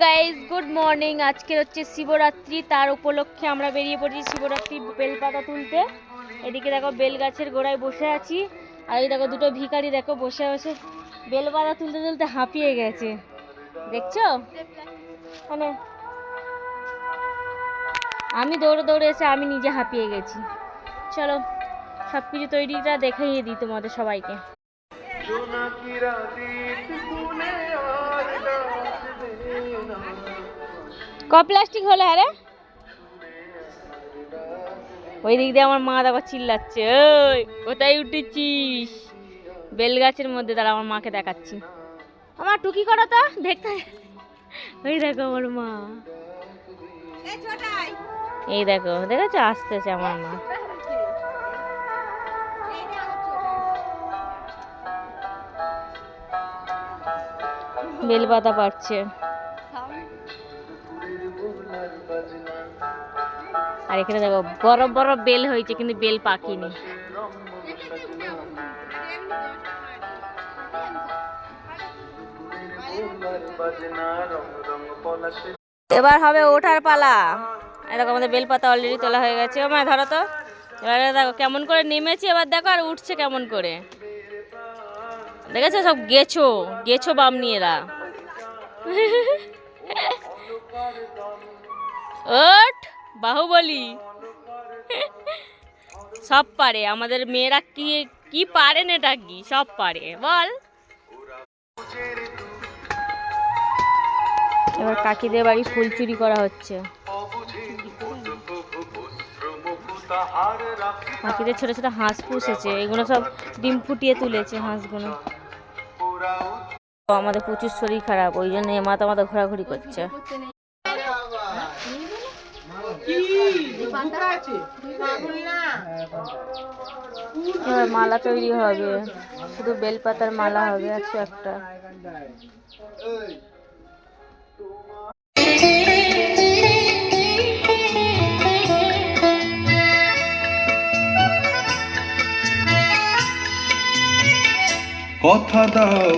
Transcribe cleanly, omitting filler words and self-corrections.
Guys good morning. আজকে হচ্ছে শিবরাত্রি, তার উপলক্ষে আমরা বেরিয়ে পড়েছি শিবরাত্রি বেলপাতা তুলতে। এদিকে দেখো বেল গাছের গোড়ায় বসে আছি, আর এই দেখো দুটো ভিখারি দেখো বসে বসে বেলপাতা তুলতে তুলতে হাঁপিয়ে গেছে, দেখছো? মানে আমি দৌড়ে দৌড়ে এসে আমি নিজে হাঁপিয়ে গেছি। চলো সব কিছু তৈরিটা দেখাইয়ে দিই তোমাদের সবাইকে। ক প্লাস্টিক হলে আরে ওই দিক দিয়ে আমার মা দেখো চিল্লাচ্ছে, ওই কোথায় উঠেছিস? বেল গাছের মধ্যে। তারা আমার মাকে দেখাচ্ছি, আমার টুকি করো তো দেখতে। ওই দেখো আমার মা, এই দেখো দেখেছো আসতেছে আমার মা। বেলপাতা পাচ্ছে, আর এখানে দেখো বড় বড় বেল হয়েছে কিন্তু বেল পাকেনি। এবার হবে ওঠার পালা। দেখো আমাদের বেলপাতা অলরেডি তোলা হয়ে গেছে। ও মা ধরো তো। এবারে দেখো কেমন করে নেমেছে, এবার দেখো আর উঠছে কেমন করে। দেখেছো সব গেছো গেছো বামনি এরা। ওঠ বাহুবলী, সব পারে আমাদের মেয়েরা। কি কি পারে না, এটা কি সব পারে বল। এবার কাকিদের বাড়ি ফুল চুরি করা হচ্ছে। কাকিদের ছোট ছোট হাঁস পুষেছে, এগুলো সব ডিম ফুটিয়ে তুলেছে হাঁসগুলো। আমাদের প্রচুর শরীর খারাপ, ওই জন্য মাথা মাথা ঘোরাঘুরি করছে। এবার মালা তৈরি হবে, শুধু বেলপাতার মালা হবে। আছে একটা কথা দাও।